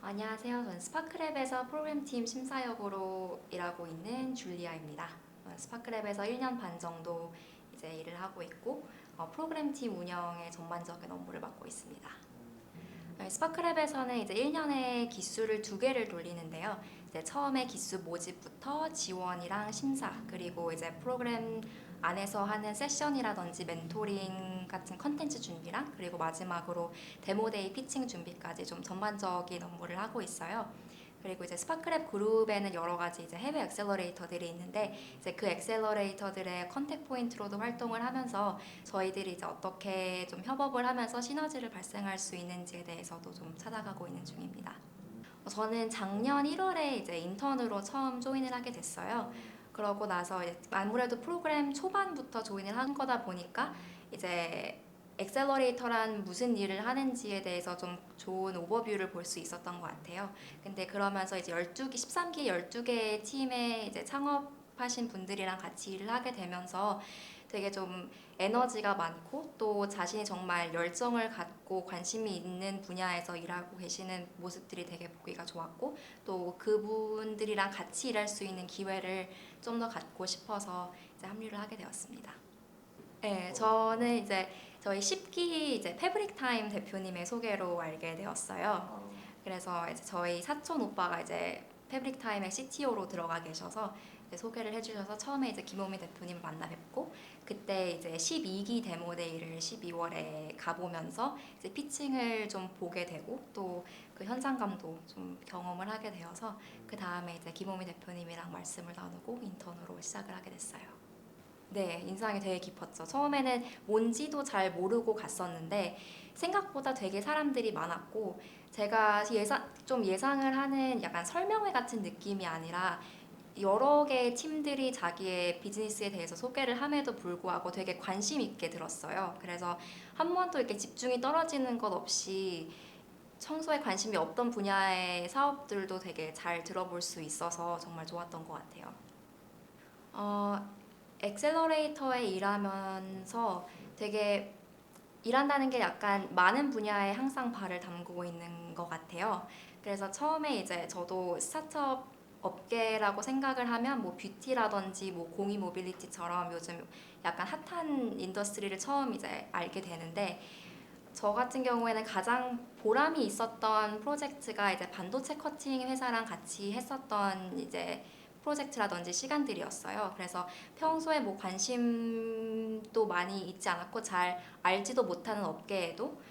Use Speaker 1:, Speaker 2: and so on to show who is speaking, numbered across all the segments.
Speaker 1: 안녕하세요. 저는 스파크랩에서 프로그램팀 심사역으로 일하고 있는 줄리아입니다. 스파크랩에서 1년 반 정도 이제 일을 하고 있고 프로그램팀 운영의 전반적인 업무를 맡고 있습니다. 스파크랩에서는 이제 1년에 기수를 2개를 돌리는데요. 이제 처음에 기수 모집부터 지원이랑 심사, 그리고 이제 프로그램 안에서 하는 세션이라든지 멘토링 같은 컨텐츠 준비랑, 그리고 마지막으로 데모데이 피칭 준비까지 좀 전반적인 업무를 하고 있어요. 그리고 이제 스파크랩 그룹에는 여러 가지 이제 해외 엑셀러레이터들이 있는데, 이제 그 엑셀러레이터들의 컨택 포인트로도 활동을 하면서 저희들이 이제 어떻게 좀 협업을 하면서 시너지를 발생할 수 있는지에 대해서도 좀 찾아가고 있는 중입니다. 저는 작년 1월에 이제 인턴으로 처음 조인을 하게 됐어요. 그러고 나서 아무래도 프로그램 초반부터 조인을 한 거다 보니까 이제 엑셀러레이터란 무슨 일을 하는지에 대해서 좀 좋은 오버뷰를 볼 수 있었던 것 같아요. 근데 그러면서 이제 13기 12개의 팀에 이제 창업하신 분들이랑 같이 일을 하게 되면서 되게 좀 에너지가 많고 또 자신이 정말 열정을 갖고 관심이 있는 분야에서 일하고 계시는 모습들이 되게 보기가 좋았고, 또 그분들이랑 같이 일할 수 있는 기회를 좀 더 갖고 싶어서 이제 합류를 하게 되었습니다. 네, 저는 이제 저희 10기 이제 패브릭 타임 대표님의 소개로 알게 되었어요. 그래서 이제 저희 사촌 오빠가 이제 패브릭 타임의 CTO로 들어가 계셔서 이제 소개를 해주셔서 처음에 이제 김호미 대표님 만나 뵙고, 그때 이제 12기 데모데이를 12월에 가보면서 이제 피칭을 좀 보게 되고 또 그 현장감도 좀 경험을 하게 되어서 그 다음에 이제 김호미 대표님이랑 말씀을 나누고 인턴으로 시작을 하게 됐어요. 네, 인상이 되게 깊었죠. 처음에는 뭔지도 잘 모르고 갔었는데 생각보다 되게 사람들이 많았고, 제가 좀 예상을 하는 약간 설명회 같은 느낌이 아니라 여러 개의 팀들이 자기의 비즈니스에 대해서 소개를 함에도 불구하고 되게 관심 있게 들었어요. 그래서 한 번도 이렇게 집중이 떨어지는 것 없이 청소에 관심이 없던 분야의 사업들도 되게 잘 들어볼 수 있어서 정말 좋았던 것 같아요. 어, 엑셀러레이터에 일하면서 되게 일한다는 게 약간 많은 분야에 항상 발을 담그고 있는 것 같아요. 그래서 처음에 이제 저도 스타트업 업계라고 생각을 하면 뭐 뷰티라든지 뭐 공유 모빌리티처럼 요즘 약간 핫한 인더스트리를 처음 이제 알게 되는데, 저 같은 경우에는 가장 보람이 있었던 프로젝트가 이제 반도체 커팅 회사랑 같이 했었던 이제 프로젝트라든지 시간들이었어요. 그래서 평소에 뭐 관심도 많이 있지 않았고 잘 알지도 못하는 업계에도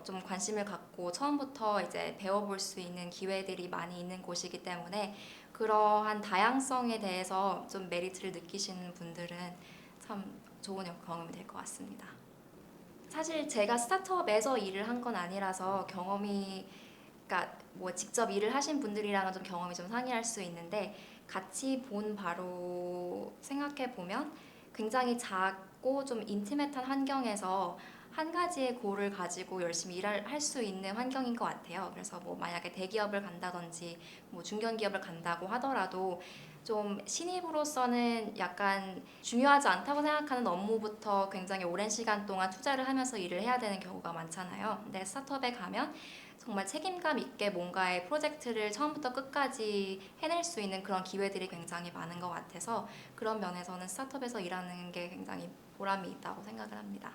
Speaker 1: 좀 관심을 갖고 처음부터 이제 배워볼 수 있는 기회들이 많이 있는 곳이기 때문에 그러한 다양성에 대해서 좀 메리트를 느끼시는 분들은 참 좋은 경험이 될 것 같습니다. 사실 제가 스타트업에서 일을 한 건 아니라서 경험이, 그러니까 뭐 직접 일을 하신 분들이랑은 좀 경험이 좀 상이할 수 있는데, 같이 본 바로 생각해 보면 굉장히 작고 좀 인티메트한 환경에서 한 가지의 골을 가지고 열심히 일할 할 수 있는 환경인 것 같아요. 그래서 뭐 만약에 대기업을 간다든지 뭐 중견기업을 간다고 하더라도 좀 신입으로서는 약간 중요하지 않다고 생각하는 업무부터 굉장히 오랜 시간 동안 투자를 하면서 일을 해야 되는 경우가 많잖아요. 근데 스타트업에 가면 정말 책임감 있게 뭔가의 프로젝트를 처음부터 끝까지 해낼 수 있는 그런 기회들이 굉장히 많은 것 같아서 그런 면에서는 스타트업에서 일하는 게 굉장히 보람이 있다고 생각을 합니다.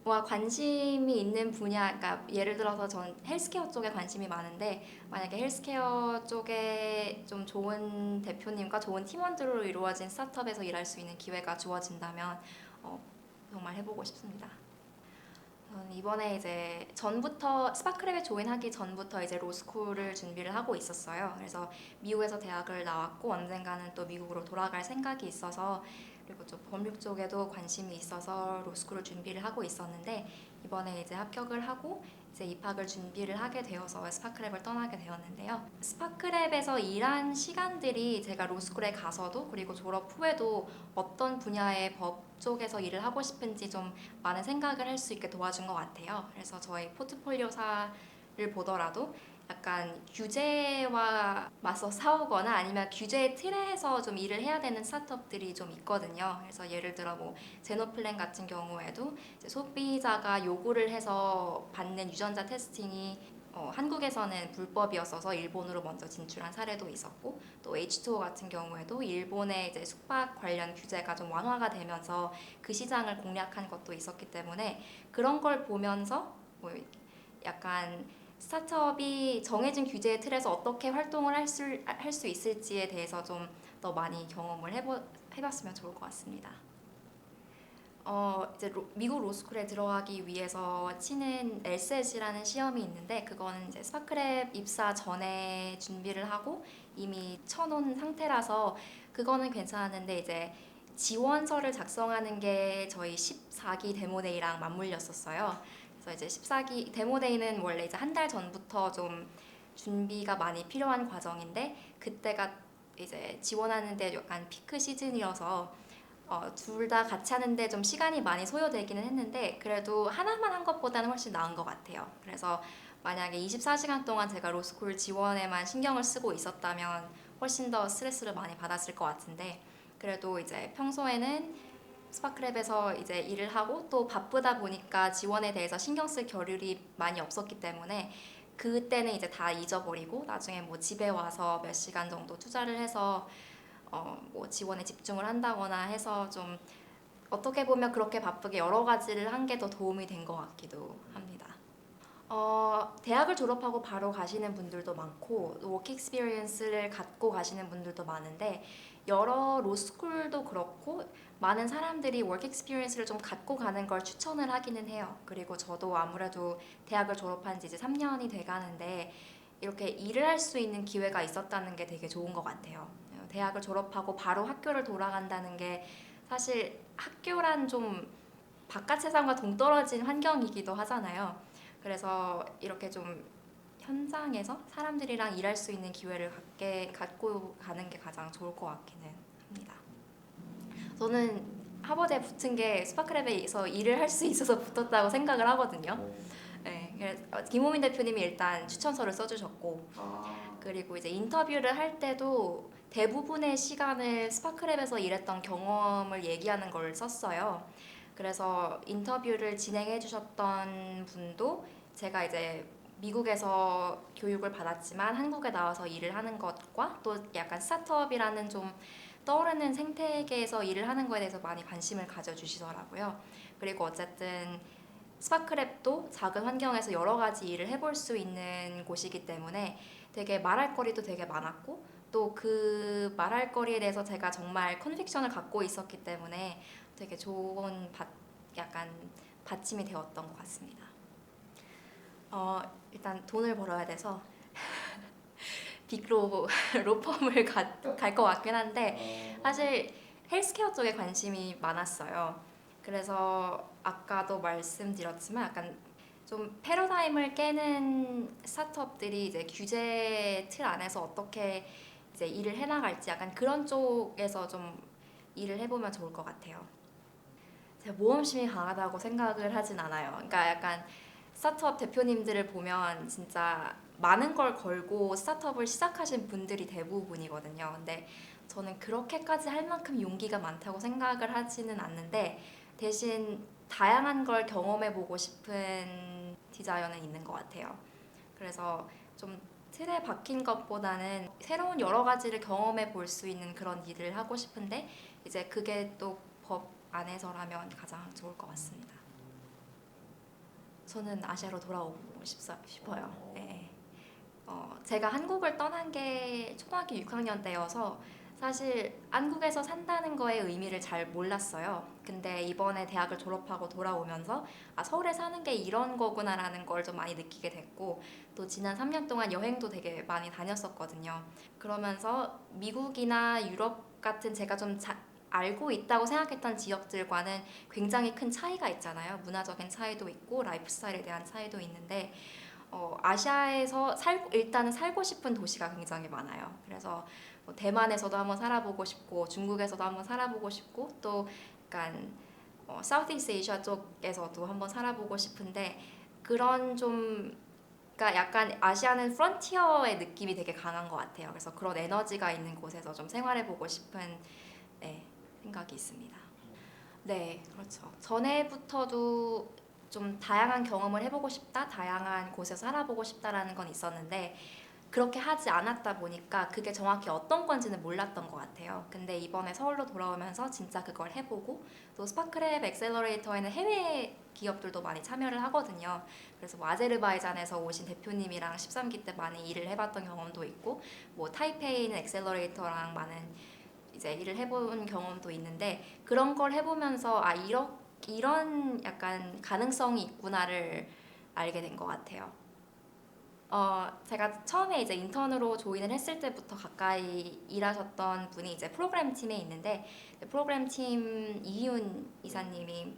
Speaker 1: 와, 관심이 있는 분야, 그러니까 예를 들어서 전 헬스케어 쪽에 관심이 많은데, 만약에 헬스케어 쪽에 좀 좋은 대표님과 좋은 팀원들로 이루어진 스타트업에서 일할 수 있는 기회가 주어진다면 어, 정말 해보고 싶습니다. 저는 이번에 이제 전부터 스파크랩에 조인하기 전부터 이제 로스쿨을 준비를 하고 있었어요. 그래서 미국에서 대학을 나왔고 언젠가는 또 미국으로 돌아갈 생각이 있어서, 그리고 좀 법률 쪽에도 관심이 있어서 로스쿨을 준비를 하고 있었는데, 이번에 이제 합격을 하고 이제 입학을 준비를 하게 되어서 스파크랩을 떠나게 되었는데요. 스파크랩에서 일한 시간들이 제가 로스쿨에 가서도 그리고 졸업 후에도 어떤 분야의 법 쪽에서 일을 하고 싶은지 좀 많은 생각을 할 수 있게 도와준 것 같아요. 그래서 저희 포트폴리오사를 보더라도 약간 규제와 맞서 싸우거나 아니면 규제의 틀에서 좀 일을 해야 되는 스타트업들이 좀 있거든요. 그래서 예를 들어 뭐 제노플랜 같은 경우에도 이제 소비자가 요구를 해서 받는 유전자 테스팅이 한국에서는 불법이었어서 일본으로 먼저 진출한 사례도 있었고 또 H2O 같은 경우에도 일본의 이제 숙박 관련 규제가 좀 완화가 되면서 그 시장을 공략한 것도 있었기 때문에 그런 걸 보면서 뭐 약간 스타트업이 정해진 규제의 틀에서 어떻게 활동을 할 수 있을지에 대해서 좀 더 많이 경험을 해봤으면 좋을 것 같습니다. 이제 미국 로스쿨에 들어가기 위해서 치는 LSAT이라는 시험이 있는데 그거는 이제 스파크랩 입사 전에 준비를 하고 이미 쳐놓은 상태라서 그거는 괜찮았는데 이제 지원서를 작성하는 게 저희 14기 데모데이랑 맞물렸었어요. 그래서 이제 14기 데모데이는 원래 이제 한 달 전부터 좀 준비가 많이 필요한 과정인데 그때가 이제 지원하는데 약간 피크 시즌이어서 둘 다 같이 하는데 좀 시간이 많이 소요되기는 했는데 그래도 하나만 한 것보다는 훨씬 나은 것 같아요. 그래서 만약에 24시간 동안 제가 로스쿨 지원에만 신경을 쓰고 있었다면 훨씬 더 스트레스를 많이 받았을 것 같은데 그래도 이제 평소에는 스파크랩에서 이제 일을 하고 또 바쁘다 보니까 지원에 대해서 신경 쓸 겨를이 많이 없었기 때문에 그때는 이제 다 잊어버리고 나중에 뭐 집에 와서 몇 시간 정도 투자를 해서 뭐 지원에 집중을 한다거나 해서 좀 어떻게 보면 그렇게 바쁘게 여러 가지를 한 게 더 도움이 된 것 같기도 합니다. 대학을 졸업하고 바로 가시는 분들도 많고 워크 익스피리언스를 갖고 가시는 분들도 많은데 여러 로스쿨도 그렇고 많은 사람들이 워크 익스피리언스를 좀 갖고 가는 걸 추천을 하기는 해요. 그리고 저도 아무래도 대학을 졸업한 지 이제 3년이 돼 가는데 이렇게 일을 할 수 있는 기회가 있었다는 게 되게 좋은 것 같아요. 대학을 졸업하고 바로 학교를 돌아간다는 게 사실 학교란 좀 바깥 세상과 동떨어진 환경이기도 하잖아요. 그래서 이렇게 좀 현장에서 사람들이랑 일할 수 있는 기회를 갖고 가는 게 가장 좋을 것 같기는 합니다. 저는 하버드에 붙은 게 스파크랩에서 일을 할 수 있어서 붙었다고 생각을 하거든요. 네, 그래서 김호민 대표님이 일단 추천서를 써주셨고 그리고 이제 인터뷰를 할 때도 대부분의 시간을 스파크랩에서 일했던 경험을 얘기하는 걸 썼어요. 그래서 인터뷰를 진행해 주셨던 분도 제가 이제 미국에서 교육을 받았지만 한국에 나와서 일을 하는 것과 또 약간 스타트업이라는 좀 떠오르는 생태계에서 일을 하는 거에 대해서 많이 관심을 가져주시더라고요. 그리고 어쨌든 스파크랩도 작은 환경에서 여러 가지 일을 해볼 수 있는 곳이기 때문에 되게 말할 거리도 되게 많았고 또 그 말할 거리에 대해서 제가 정말 컨빅션을 갖고 있었기 때문에 되게 좋은 약간 받침이 되었던 것 같습니다. 일단 돈을 벌어야 돼서 빅로 로펌을 갈 것 같긴 한데 사실 헬스케어 쪽에 관심이 많았어요. 그래서 아까도 말씀드렸지만 약간 좀 패러다임을 깨는 스타트업들이 이제 규제 틀 안에서 어떻게 이제 일을 해나갈지 약간 그런 쪽에서 좀 일을 해보면 좋을 것 같아요. 제가 모험심이 강하다고 생각을 하진 않아요. 그러니까 약간 스타트업 대표님들을 보면 진짜 많은 걸 걸고 스타트업을 시작하신 분들이 대부분이거든요. 근데 저는 그렇게까지 할 만큼 용기가 많다고 생각을 하지는 않는데 대신 다양한 걸 경험해보고 싶은 디자이어는 있는 것 같아요. 그래서 좀 틀에 박힌 것보다는 새로운 여러 가지를 경험해 볼 수 있는 그런 일을 하고 싶은데 이제 그게 또 법 안에서라면 가장 좋을 것 같습니다. 저는 아시아로 돌아오고 싶어요. 네. 제가 한국을 떠난 게 초등학교 6학년 때여서 사실 한국에서 산다는 거의 의미를 잘 몰랐어요. 근데 이번에 대학을 졸업하고 돌아오면서 서울에 사는 게 이런 거구나라는 걸 좀 많이 느끼게 됐고 또 지난 3년 동안 여행도 되게 많이 다녔었거든요. 그러면서 미국이나 유럽 같은 제가 좀 알고 있다고 생각했던 지역들과는 굉장히 큰 차이가 있잖아요. 문화적인 차이도 있고 라이프 스타일에 대한 차이도 있는데 아시아에서 일단은 살고 싶은 도시가 굉장히 많아요. 그래서 뭐 대만에서도 한번 살아보고 싶고 중국에서도 한번 살아보고 싶고 또 약간 사우스이스트 아시아 쪽에서도 한번 살아보고 싶은데 그런 좀 그러니까 약간 아시아는 프론티어의 느낌이 되게 강한 것 같아요. 그래서 그런 에너지가 있는 곳에서 좀 생활해보고 싶은 네, 생각이 있습니다. 네, 그렇죠. 전에부터도 좀 다양한 경험을 해보고 싶다, 다양한 곳에서 살아보고 싶다라는 건 있었는데 그렇게 하지 않았다 보니까 그게 정확히 어떤 건지는 몰랐던 것 같아요. 근데 이번에 서울로 돌아오면서 진짜 그걸 해보고 또 스파크랩 엑셀러레이터에는 해외 기업들도 많이 참여를 하거든요. 그래서 뭐 아제르바이잔에서 오신 대표님이랑 13기 때 많이 일을 해봤던 경험도 있고 뭐 타이페이 있는 엑셀러레이터랑 많은 이제 일을 해본 경험도 있는데 그런 걸 해보면서 이런 약간 가능성이 있구나를 알게 된 것 같아요. 제가 처음에 이제 인턴으로 조인을 했을 때부터 가까이 일하셨던 분이 이제 프로그램 팀에 있는데 프로그램 팀 이희훈 이사님이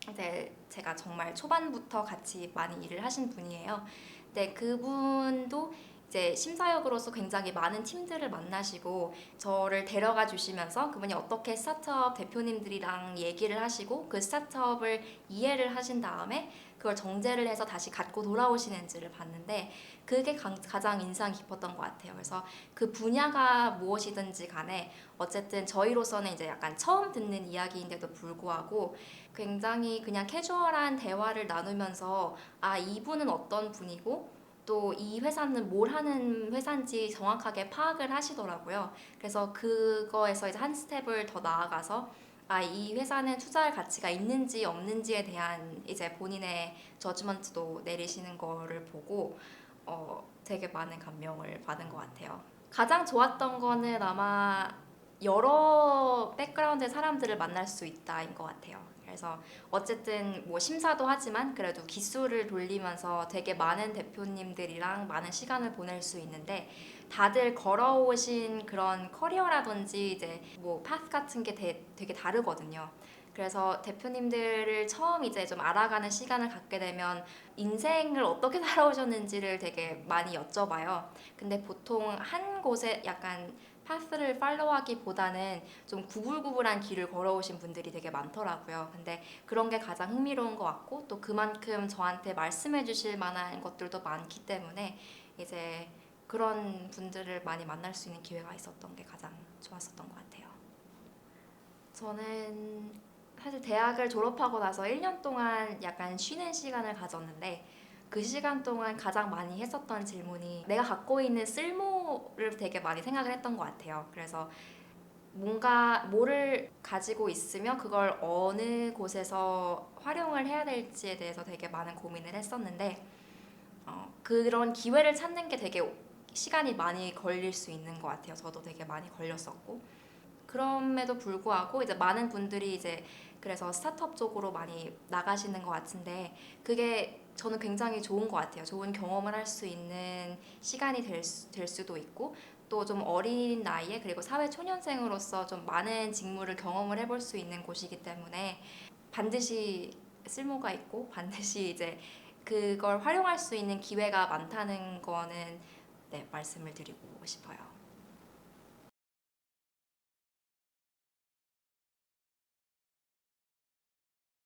Speaker 1: 이제 제가 정말 초반부터 같이 많이 일을 하신 분이에요. 근데 그분도 이제 심사역으로서 굉장히 많은 팀들을 만나시고 저를 데려가 주시면서 그분이 어떻게 스타트업 대표님들이랑 얘기를 하시고 그 스타트업을 이해를 하신 다음에 그걸 정제를 해서 다시 갖고 돌아오시는지를 봤는데 그게 가장 인상 깊었던 것 같아요. 그래서 그 분야가 무엇이든지 간에 어쨌든 저희로서는 이제 약간 처음 듣는 이야기인데도 불구하고 굉장히 그냥 캐주얼한 대화를 나누면서 아, 이분은 어떤 분이고 또 이 회사는 뭘 하는 회사인지 정확하게 파악을 하시더라고요. 그래서 그거에서 이제 한 스텝을 더 나아가서 아, 이 회사는 투자할 가치가 있는지 없는지에 대한 이제 본인의 저지먼트도 내리시는 거를 보고 되게 많은 감명을 받은 것 같아요. 가장 좋았던 거는 아마 여러 백그라운드의 사람들을 만날 수 있다인 것 같아요. 그래서 어쨌든 뭐 심사도 하지만 그래도 기수를 돌리면서 되게 많은 대표님들이랑 많은 시간을 보낼 수 있는데 다들 걸어오신 그런 커리어라든지 이제 뭐 파스 같은 게 되게 다르거든요. 그래서 대표님들을 처음 이제 좀 알아가는 시간을 갖게 되면 인생을 어떻게 살아오셨는지를 되게 많이 여쭤봐요. 근데 보통 한 곳에 약간 파스를 팔로우하기보다는 좀 구불구불한 길을 걸어오신 분들이 되게 많더라고요. 근데 그런 게 가장 흥미로운 것 같고 또 그만큼 저한테 말씀해 주실 만한 것들도 많기 때문에 이제 그런 분들을 많이 만날 수 있는 기회가 있었던 게 가장 좋았었던 것 같아요. 저는 사실 대학을 졸업하고 나서 1년 동안 약간 쉬는 시간을 가졌는데 그 시간 동안 가장 많이 했었던 질문이 내가 갖고 있는 쓸모를 되게 많이 생각을 했던 것 같아요. 그래서 뭔가 뭐를 가지고 있으면 그걸 어느 곳에서 활용을 해야 될지에 대해서 되게 많은 고민을 했었는데 그런 기회를 찾는 게 되게 시간이 많이 걸릴 수 있는 것 같아요. 저도 되게 많이 걸렸었고 그럼에도 불구하고 이제 많은 분들이 이제 그래서 스타트업 쪽으로 많이 나가시는 것 같은데 그게 저는 굉장히 좋은 것 같아요. 좋은 경험을 할 수 있는 시간이 될 수도 있고 또 좀 어린 나이에 그리고 사회 초년생으로서 좀 많은 직무를 경험을 해볼 수 있는 곳이기 때문에 반드시 쓸모가 있고 반드시 이제 그걸 활용할 수 있는 기회가 많다는 거는 네, 말씀을 드리고 싶어요.